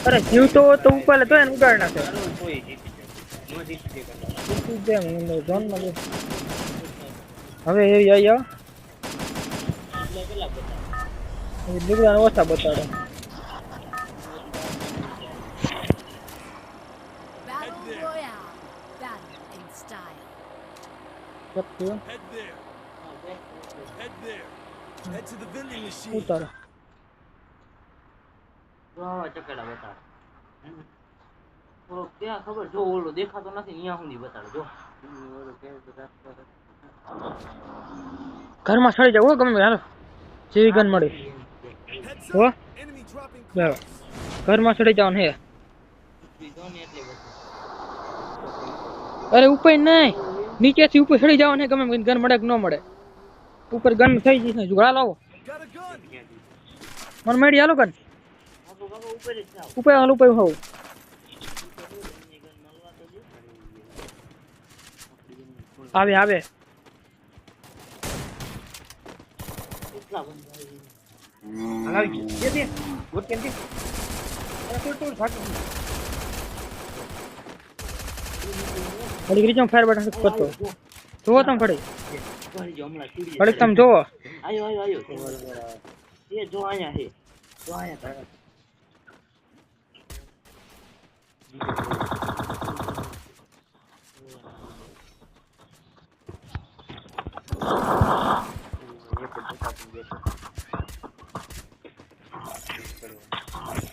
अरे जीव तो ऊपर तो है उड़ना से कोई जीती नो जीती जीती दे मैं जोन में હવે એ આયો એટલે કેટલા બતા એ દીકરાને ઓછા બતાડે Battle Royale. Battle in style. Satya Head there. Head there. Head to the vending machine. ઉતાર વાહ ચકડા બતા તો ક્યાં ખબર જો ઓલો દેખાતો નથી અહીંયા સુધી બતાડો જો ઓલો કે બતા ઘરમાં સડી જાવ ગમે હાલો જેવી ગન મળી Heads હો up. Enemy dropping લે close. ઘરમાં સડી જવાનું હે જો ને એટલે બતા અરે ઉપર નહીં નીચેથી ઉપર સડી જવાનું હે ગમે ગન મળે કે ન મળે ઉપર ગન થઈ જશે જુગડા લાવો Got a gun. મને મળી હાલો ગન બાબુ બાબુ ઉપર જ જાવ ઉપર હાલ ઉપર હોવ આવે આવે કેટલા બંધ હલાવી દે દે ગોટ કેમ દે તો ભાગી ઘડી ઘડી જાઉં ફાયર બટન કરતો જોવો તમે ઘડી જો હમણાં ચૂડી ઘડી તમે જોવો આયો આયો આયો એ જો આયા હે જો આયા તારા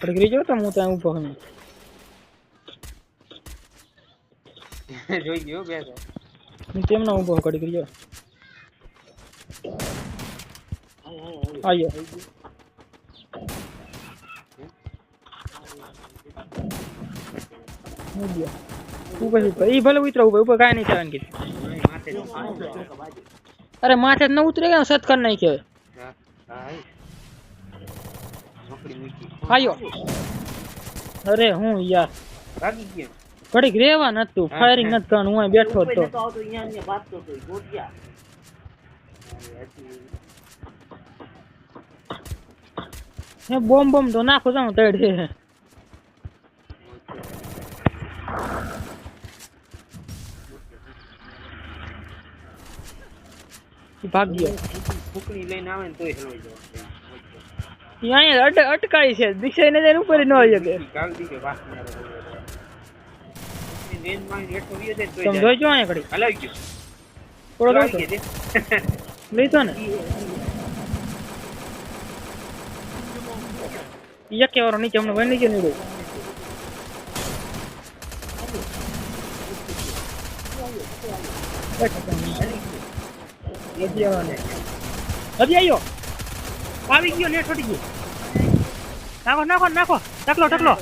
ઘડી ઘડી જો તમે હું ત્યાં ઊભો હું જોઈ ગયો બે હું તેમના ઊભો ઘડી ઘડી જો આયો આયો ઉપર ઈ ભલે ઉતરો ઉપર કાંઈ નહીં થવાનું કીધું અરે માથે ન ઉતરે કે સત કર નાખ્યો આયો અરે હું યાર ભાગી ગયો ઘડીક રેવા નતું ફાયરિંગ નથી કરવાનું હું અહીં બેઠો જ તો તો આવતો અહીંયા વાત કરતો ગોટિયા હે બોમ્બ બોમ્બ તો નાખો જાઉં તડે ભાગ ગયો ફૂકણી લઈને આવે ને તોય હલવાઈ જાય અહીંયા અટકાઈ છે દિશા ને જઈને ઉપર ન આવી શકે કાલ દીકે વાત રેન માં હેઠો વિયો દે તોય તમે જોઈજો અહીંયા ઘડી હલાવી ગયો થોડો હલાવી દો ગયો લઈ તો ને એક વાળો નીચે હમણાં વહી નીચે નીકળ્યું હજી આવ્યો આવી ગયો નેટ છોડી ગયો નાખો નાખો નાખો ટકલો ટકલો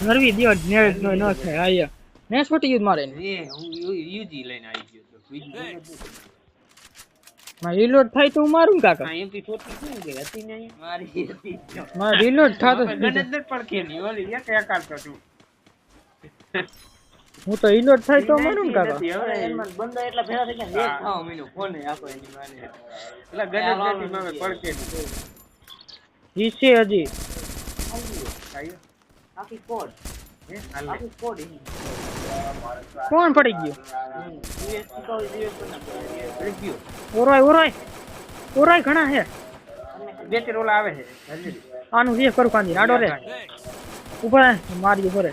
ધરવી દો નેટ નો ન થાય આયા નેટ છોટી ગયું મારે એ હું યુજી લઈને આવી ગયો તો માં રીલોડ થાય તો હું મારું કાકા આ એમપી 40 શું કે હતી ને મારી હતી માં રીલોડ થાતો ગણત ન પડકે ની ઓલી એક એકાડતો છું હું તો રીલોડ થાય તો મારું ને કાકા એમાં બંદા એટલા ભેગા થઈ ગયા એક ખાવ મહિનો ફોન આપો એની માને એટલે ગણત નથી મામે પડકે ઈ છે હજી આયો આખી કોડ હે આખી કોડ કોણ પડી ગયો યુએસપી તો યુએસપી ગયો ઓરાય ઓરાય ઘણા હે બે ચાર ઓલા આવે છે આનું જે કરું કાંદી આડો રે ઉપર મારી ઉપર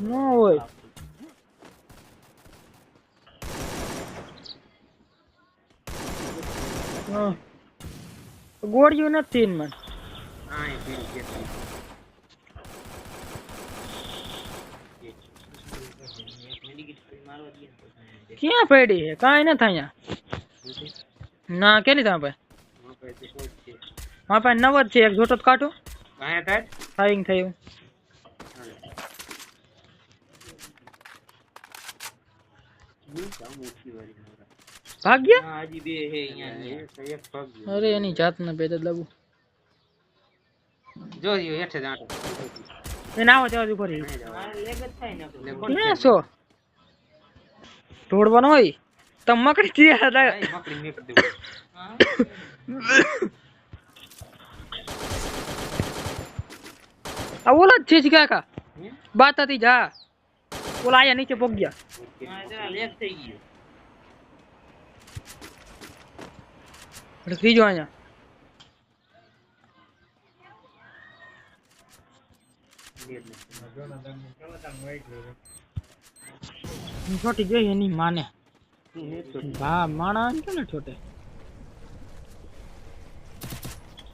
નો હોય ગોળિયું નથી એમાં હા એ પીડી કે ક્યાં પડી હે કાંઈ ન થાય ના કે નહીં તમે ભાઈ મારા પાસે 90 છે એક જોતો જ કાઢો કાંઈ થાય ફાયરિંગ થયું ભાગ્યા હા હજી બે હે અહીંયા એક ભાગ્યો અરે એની જાતને બે જ લાગુ જો હેઠે જાટો એને આવો જવા ઉપર લેગ જ થાય ને ક્યાં છો ઢોળવાનો હોય તમે મકડી ક્યાં મકડી મેક દેવું આ ઓલા જ છે જી કાકા બાતાથી જા ઓલા આયા નીચે પોગ ગયા હા જરા લેક થઈ ગયો એટલે ત્રીજો અહીંયા છોટી ગઈ એની માને હા માણા કે ને છોટે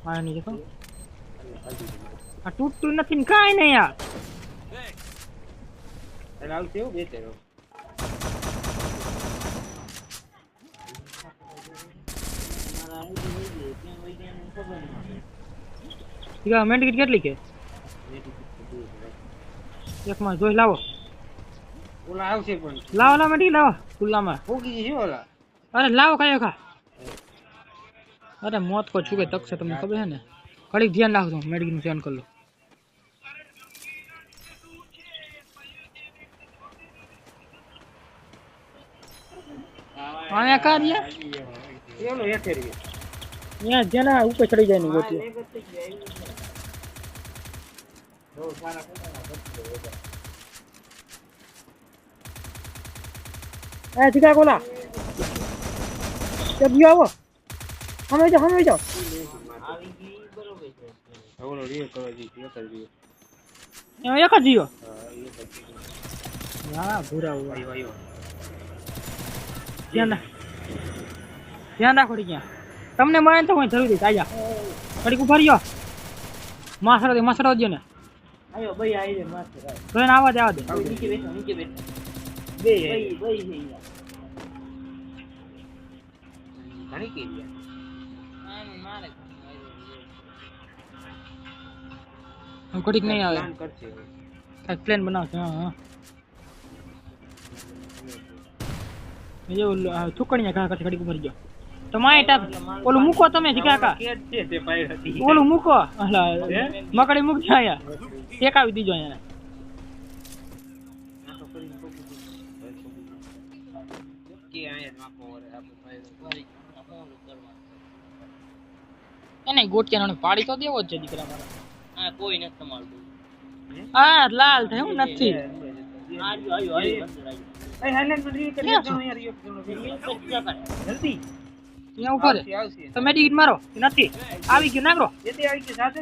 આ ની તો આ તૂટતું નથી ને કાઈ નહીં યાર અને આવશે એવું બેસે રહો ઠીક મેન ટિકિટ કેટલી કે એક માં જોઈ લાવો ઓલા આવશે પણ લાવો લાવો મેન ટિકિટ લાવો ખુલ્લામાં ફૂગી છે ઓલા અરે લાવો કયો ખા અરે મોત કો છુકે તક છે તમને ખબર છે ને ઘડીક ધ્યાન રાખજો મેડિકલ નું ધ્યાન કરી લો આયા કાર્ય એનો હેઠે રહ્યો અહીંયા જેના ઉપર ચડી જાય ને ગોતી એ ઠીકા કોલા જલ્દી આવો હમે જાઓ આવી ગઈ બરોબર છે ઓલો રીયો કરો જી એક જ રીયો એક જ જીઓ હા એક જ હા ભૂરા હોય આયો આયો ધ્યાન રાખો ત્યાં તમને મળે તો કોઈ જરૂરી તાજા ઘડીક ઉભા રહ્યો માસરો દે ને આયો ભાઈ આવી રે માસ્ટર તો એને આવા દે નીચે બેઠો બે ભાઈ છે ઘણી કે રહ્યા મારે ઘડીક નહીં આવે પ્લાન કરશે કાંઈક પ્લેન બનાવશે હા ચુકણીયા ઘા કરશે ઘડીક ઉભા રહ્યો તો માય ટાપ ઓલું મૂકો તમે કાકા કેટ છે તે પાઈ હતી ઓલું મૂકો મકડી મૂકજો અહીંયા ટેકાવી દીજો અહીંયા કે આયા નાખો ઓરે આપણે પાઈ એને ગોટિયાનો પાડી તો દેવો જ છે દીકરા મારા આ કોઈ નથી તમારું હા લાલ થાય હું નથી આયો એ હાઈલેન્ડ માં રીયો કરી દો યાર જલ્દી અહીંયા ઉભો રે તો મેડિકેટ મારો નથી આવી ગયું નાખરો જેથી આવી ગયું સાથે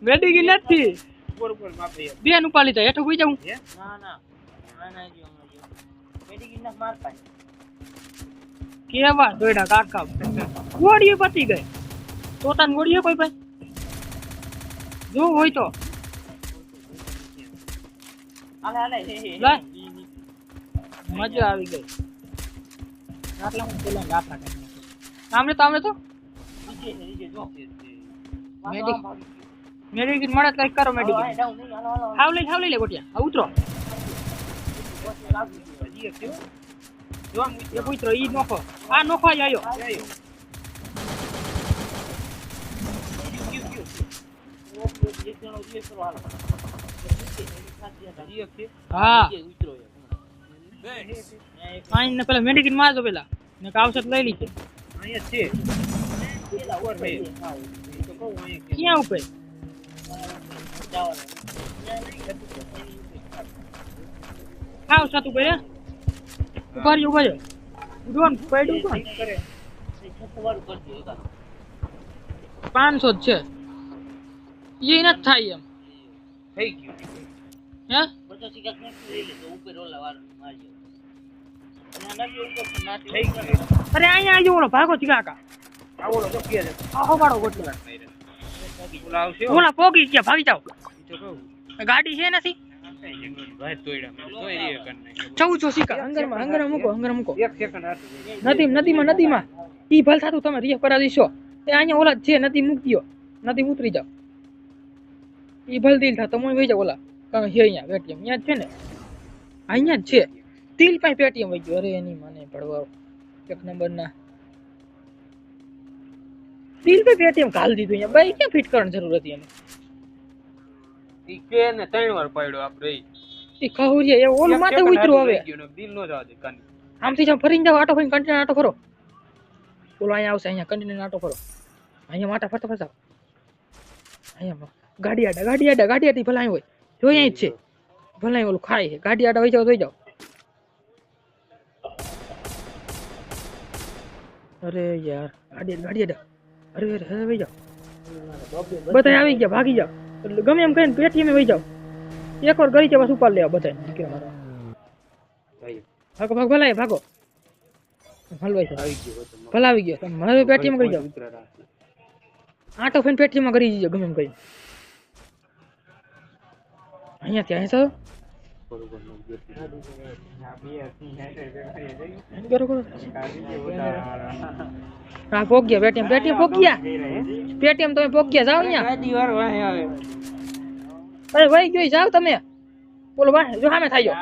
મેડિકેટ નથી બોલ માપે બેન ઉપાડી તો હેઠું હોઈ જાઉં ના મેડિકિન ના મારતા કેવા દોડા કાકા ગોળીઓ પતી ગઈ તોતાન ગોળીઓ કોઈ ભાઈ જો હોય તો હાલે લે મજા આવી ગઈ આટલા હું પેલા ગાફા કરી આમને તો નીચે જો મેડિકેટ મળે કઈ કરો મેડિકેટ હાવ લઈ લે ગોટિયા આ ઉતરો એ ઉતરો ઈ નોખો આ નોખો જ આયો હા આઈને ને પેલા મેડિકેટ મારજો પેલા ને ઔષધ લઈ લીધે અહીંયા છે ક્યાં ઉપર ખાવ સાતું કરે ઉભા રહ્યો ઉડવાનું પડ્યું કોણ 500 જ છે એ નથી થાય એમ થઈ ગયું હે બધો સિકા લઈ લે તો ઉપર ઓલા વાર મારજો ના ઉપર નાટી થઈ ગયું અરે અહીંયા આવજો ઓલો ભાગો ચીકાકા આવડો તો કે છે આહો બાળો ગોટલા ઓલા આવશે ઓલા પોગી ગયા ભાગી જાવ તો કહું ગાડી છે નથી ભાઈ તોડ્યા મેં તોય રે કર નાખ્યો ચૌ છો સિકા હંગર મૂકો એક સેકન્ડ હતું નદીમાં ઈ ભલ થાતું તમે રિયા કરા દીશો એ અહીંયા ઓલા છે નદી મૂકી દો નદી ઉતરી જાવ ઈ ભલ દિલ થા તમે વઈ જાવ ઓલા કાં છે અહીંયા પેટીએમ અહીંયા જ છે ને અહીંયા જ છે તિલ પાસે પેટીએમ વઈ ગયો અરે એની માને ભડવા એક નંબર ના તિલ પે પેટીએમ ઘાલ દીધું અહીંયા બાઈ ક્યાં ફિટ કરવાની જરૂર હતી એને ઈ કે ને 3 વાર પડ્યો આપણે ઈ ખહુરિયા એ ઓલું માથે ઉતરો હવે દિલ નો જવા દે કાની આમથી જાવ ફરીને જાવ આટો ફરીને કન્ટેનર આટો ફરો બોલો અહીંયા આવશે અહીંયા કન્ટેનર આટો ફરો અહીંયા માટા ફરતા ફરતા અહીંયા ગાડી આડા ભલાઈ હોય જોઈ અહીં જ છે ભલાઈ ઓલું ખાય છે ગાડી આડા વહી જાવ જોઈ જાવ અરે યાર ગાડી આડા અરે વહી જાવ બધા આવી ગયા ભાગી જાવ એટલે ગમે એમ કહીને પેટીએમ વહી જાવ એકવાર ગળી છે બસ ઉપાડ લેવા બધા દીકરા મારા ભાગો ભાગો ભલાઈ ભાગો હલવાઈ છે ભલા આવી ગયો તમે હવે પેટીએમ કરી જાવ આટો ફેન પેટીએમમાં કરી દીજો ગમે એમ કહી અહીંયાથી અહીં સર કરો કરો હા પોગ્યા પેટીએમ પોગ્યા પેટીએમ તમે પોગ્યા જાવ અહીંયા ગાડી વાળો વાહે આવે અરે વહી ગયો જાવ તમે બોલો વાહ જો સામે થાય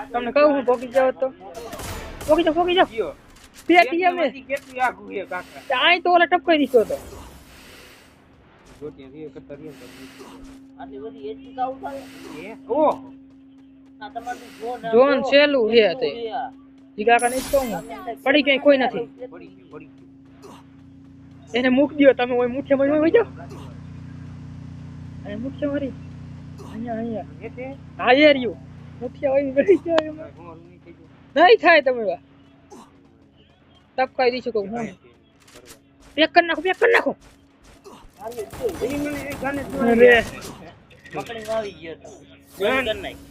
તમને કહું હું પોગી જાવ તો પોગી જાવ ગયો પેટીએમ કેટલું આખું છે કાકા આય તો ઓલા ટપકાઈ દીધો તો જોતી હતી કરતા રહી આટલી બધી એચપી કાઉ થાય એ ઓ આ તમારું જોન જોન સેલું છે તે જીગા નહીં તો હું પડી ક્યાંય કોઈ નથી પડી એને મૂક દો તમે ઓય મુઠ્ઠીમાં વહી જાવ અને મુઠ્ઠી મારી અહીંયા એ તે હા એ રહ્યું મુઠ્ઠી વહી વહી જાવ એમાં હું નહીં થઈ ગયું નહીં થાય તમે વા ટપકાઈ દીશું કહું હું પેક કરી નાખો એ મને ગાને અરે પકડી આવી ગયો તો બંધ કર નાખ